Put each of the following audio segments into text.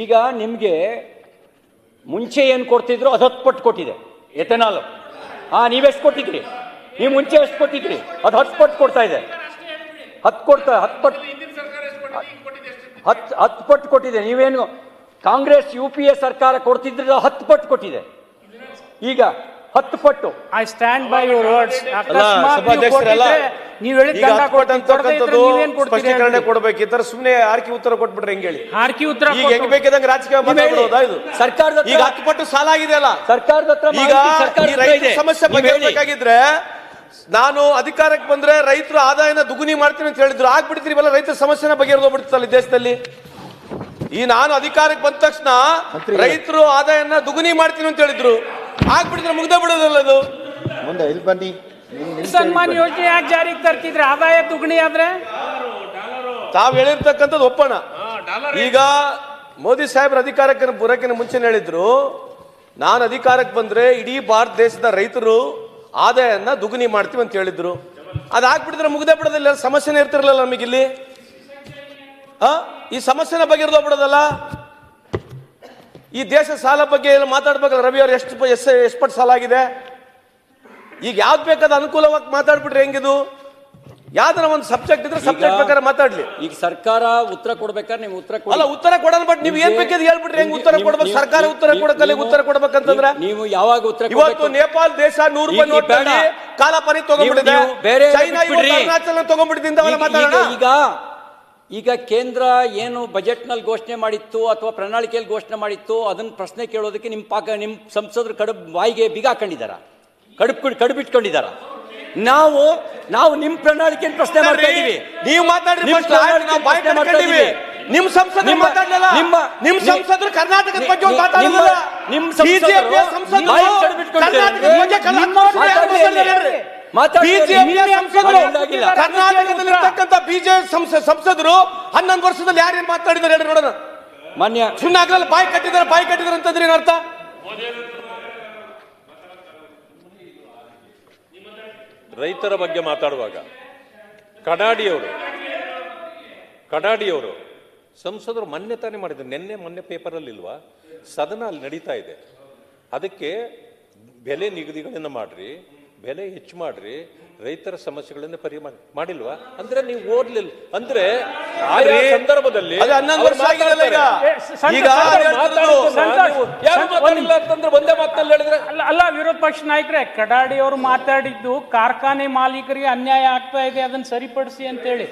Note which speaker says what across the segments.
Speaker 1: ಈಗ ನಿಮಗೆ ಮುಂಚೆ ಏನು ಕೊಡ್ತಿದ್ರು ಅದು 10 ಪಟ್ಟು ಕೊಟ್ಟಿದೆ ಎಥೆನಾಲ್. ನೀವೆಷ್ಟು ಕೊಟ್ಟಿದ್ರಿ? ನೀವು ಮುಂಚೆ ಎಷ್ಟು ಕೊಟ್ಟಿದ್ರಿ? ಅದು 10 ಪಟ್ಟು ಕೊಡ್ತಾ ಇದೆ. 10 ಪಟ್ಟು ಕೊಟ್ಟಿದೆ. ನೀವೇನು ಕಾಂಗ್ರೆಸ್ UPA ಸರ್ಕಾರ ಕೊಡ್ತಿದ್ರೆ 10 ಪಟ್ಟು ಕೊಟ್ಟಿದೆ. ಈಗ 10 ಪಟ್ಟು.
Speaker 2: I stand by your words. ನೀವು
Speaker 3: ಸ್ಪಷ್ಟೀಕರಣ ಕೊಡಬೇಕಿದ್ರೆ ಸುಮ್ಮನೆ ಆರ್ಕಿ ಉತ್ತರ ಕೊಟ್ಬಿಟ್ರೆ ಹೆಂಗೆ ಹೇಳಿ?
Speaker 2: ಆರ್ಕಿ ಉತ್ತರ
Speaker 3: ಈಗ ಹೆಂಗ್ ಬೇಕಿದಂಗೆ ರಾಜಕೀಯ ಮಾತಾಡೋದಾ ಇದು?
Speaker 1: ಸರ್ಕಾರದ
Speaker 3: ಈಗ 10 ಪಟ್ಟು ಸಾಲ ಆಗಿದೆ ಅಲ್ಲ
Speaker 1: ಸರ್ಕಾರದ ಹತ್ರ.
Speaker 3: ಈಗ ಈ ರೈತ ಸಮಸ್ಯೆ ಬಗೆಹರಿಸಬೇಕಾಗಿದ್ರೆ ನಾನು ಅಧಿಕಾರಕ್ಕೆ ಬಂದ್ರೆ ರೈತರ ಆದಾಯನ ದುಗುನಿ ಮಾಡ್ತೀನಿ ಅಂತ ಹೇಳಿದ್ರು, ಆಗ್ಬಿಡ್ತೀರಿ ಬಲ್ಲ ರೈತರ ಸಮಸ್ಯೆನ ಬಗೆಹರಿದೋಗ್ಬಿಡ್ತಲ್ಲ ಈ ದೇಶದಲ್ಲಿ. ಈ ನಾನು ಅಧಿಕಾರಕ್ಕೆ ಬಂದ ತಕ್ಷಣ ರೈತರು ಆದಾಯನ ದುಗುನಿ ಮಾಡ್ತೀನಿ ಅಂತ ಹೇಳಿದ್ರು, ಆಗ್ಬಿಟ್ಟಿದ್ರೆ ಮುಗ್ದೇ ಬಿಡೋದಲ್ಲ ಅದು.
Speaker 4: ಮುಂದೆ ಇಲ್ಲಿ ಬನ್ನಿ.
Speaker 2: ಸನ್ಮಾನ್ ಯೋಜನೆ ಯಾಕೆ ಜಾರಿಗೆ ತರ್ತಿದ್ರೆ? ಆದಾಯ ದುಗುಣಿ ಆದ್ರೆ
Speaker 3: ತಾವ್ ಹೇಳಿರ್ತಕ್ಕಂಥದ್ದು ಒಪ್ಪಣ. ಈಗ ಮೋದಿ ಸಾಹೇಬ್ರ ಅಧಿಕಾರಕ್ಕೆ ಬರೋಕ್ಕಿಂತ ಮುಂಚೆ ಹೇಳಿದ್ರು, ನಾನು ಅಧಿಕಾರಕ್ಕೆ ಬಂದ್ರೆ ಇಡೀ ಭಾರತ ದೇಶದ ರೈತರು ಆದಾಯನ ದುಗುನಿ ಮಾಡ್ತೀವಿ ಅಂತ ಹೇಳಿದ್ರು. ಅದಾಗ್ಬಿಟ್ಟಿದ್ರೆ ಮುಗ್ದೇ ಬಿಡೋದಿಲ್ಲ, ಸಮಸ್ಯೆನೇ ಇರ್ತಿರ್ಲಿಲ್ಲ ನಮಗಿಲ್ಲಿ. ಈ ಸಮಸ್ಯೆನ ಬಗೆಹರಿದೋಗ್ಬಿಡೋದಲ್ಲ. ಈ ದೇಶ ಸಾಲ ಬಗ್ಗೆ ಎಲ್ಲ ಮಾತಾಡ್ಬೇಕಲ್ಲ. ರವಿ ಅವ್ರು ಎಷ್ಟು ಪಟ್ಟು ಸಾಲ ಆಗಿದೆ? ಈಗ ಯಾವ್ದು ಬೇಕಾದ ಅನುಕೂಲವಾಗಿ ಮಾತಾಡ್ಬಿಟ್ರೆ ಹೆಂಗಿದು? ಯಾವ್ದಾರ ಒಂದು ಸಬ್ಜೆಕ್ಟ್ ಇದ್ರೆ ಸಬ್ಜೆಕ್ಟ್ ಬೇಕಾದ್ರೆ ಮಾತಾಡ್ಲಿ.
Speaker 1: ಈಗ ಸರ್ಕಾರ ಉತ್ತರ ಕೊಡ್ಬೇಕಾದ್ರೆ ನೀವು ಉತ್ತರ
Speaker 3: ಅಲ್ಲ, ಉತ್ತರ ಕೊಡೋಣ. ಬಟ್ ನೀವು ಏನ್ ಬೇಕಾದ್ರೆ ಹೇಳ್ಬಿಟ್ರೆ ಹೆಂಗ್ ಉತ್ತರ ಕೊಡ್ಬೇಕು? ಸರ್ಕಾರ ಉತ್ತರ ಕೊಡಕ್ಕಲ್ಲ, ಉತ್ತರ ಕೊಡ್ಬೇಕಂತಂದ್ರೆ
Speaker 1: ನೀವು ಯಾವಾಗ ಉತ್ತರ?
Speaker 3: ಇವತ್ತು ನೇಪಾಳ ದೇಶ 100 ರೂಪಾಯಿ ನೋಟ್ನಲ್ಲಿ ಕಾಲಾಪಾನಿ ತಗೊಂಡ್ಬಿಟ್ಟಿದೆ. ಚೈನಾ ಅರುಣಾಚಲ ತಗೊಂಡ್ಬಿಟ್ಟಿದ್ದ ಮಾತಾಡೋಣ.
Speaker 1: ಈಗ ಕೇಂದ್ರ ಏನು ಬಜೆಟ್ ನಲ್ಲಿ ಘೋಷಣೆ ಮಾಡಿತ್ತು ಅಥವಾ ಪ್ರಣಾಳಿಕೆಯಲ್ಲಿ ಘೋಷಣೆ ಮಾಡಿತ್ತು, ಅದನ್ನ ಪ್ರಶ್ನೆ ಕೇಳೋದಕ್ಕೆ ನಿಮ್ ಸಂಸದರು ಬಾಯಿಗೆ ಬೀಗ ಹಾಕೊಂಡಿದಾರ, ಕಡುಬಿಟ್ಕೊಂಡಿದಾರ. ನಾವು ನಿಮ್ ಪ್ರಣಾಳಿಕೆ ಪ್ರಶ್ನೆ ಮಾಡ್ತಾ ಇದೀವಿ.
Speaker 3: ನೀವು ಮಾತಾಡ್ರಿ, ನಿಮ್ ಸಂಸದರು ಮಾತಾಡಲಿಲ್ಲ. ನಿಮ್ ಸಂಸದರು ಕರ್ನಾಟಕದ ಬಗ್ಗೆ ಮಾತಾಡಲಿಲ್ಲ. ನಿಮ್ ಕರ್ನಾಟಕದಲ್ಲಿರ್ತಕ್ಕಂಥ ಬಿಜೆಪಿ ಸಂಸದರು 11 ವರ್ಷದಲ್ಲಿ ಯಾರೇನ್ ಮಾತಾಡಿದಾರೆ ಹೇಳಿ ನೋಡೋಣ.
Speaker 1: ಮಾನ್ಯ
Speaker 3: ಸುಮ್ಮನೆ ಬಾಯಿ ಕಟ್ಟಿದಾರೆ ಅಂತಂದ್ರೆ ಏನ್ ಅರ್ಥ?
Speaker 5: ರೈತರ ಬಗ್ಗೆ ಮಾತಾಡುವಾಗ ಕಡಾಡಿಯವರು ಸಂಸದರು ಮೊನ್ನೆ ತಾನೇ ಮಾಡಿದ್ರು. ಮೊನ್ನೆ ಪೇಪರಲ್ಲಿ ಇಲ್ವಾ? ಸದನ ಅಲ್ಲಿ ನಡೀತಾ ಇದೆ. ಅದಕ್ಕೆ ಬೆಲೆ ನಿಗದಿಗಳನ್ನು ಮಾಡ್ರಿ, ಬೆಲೆ ಹೆಚ್ಚು ಮಾಡ್ರಿ, ರೈತರ ಸಮಸ್ಯೆಗಳನ್ನ ಪರಿಹಾರ ಮಾಡಿಲ್ವಾ ಅಂದ್ರೆ ನೀವು ಓದ್ಲಿಲ್ಲ ಅಂದ್ರೆ ಆಯಾ ಸಂದರ್ಭದಲ್ಲಿ ಒಂದೇ ಮಾತಲ್ಲಿ ಹೇಳಿದ್ರೆ
Speaker 2: ಅಲ್ಲ. ವಿರೋಧ ಪಕ್ಷ ನಾಯಕರೇ, ಕಡಾಡಿ ಅವರು ಮಾತಾಡಿದ್ದು ಕಾರ್ಖಾನೆ ಮಾಲೀಕರಿಗೆ ಅನ್ಯಾಯ ಆಗ್ತಾ ಇದೆ, ಅದನ್ನ ಸರಿಪಡಿಸಿ ಅಂತ ಹೇಳಿ.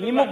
Speaker 2: ನಿಮಗೆ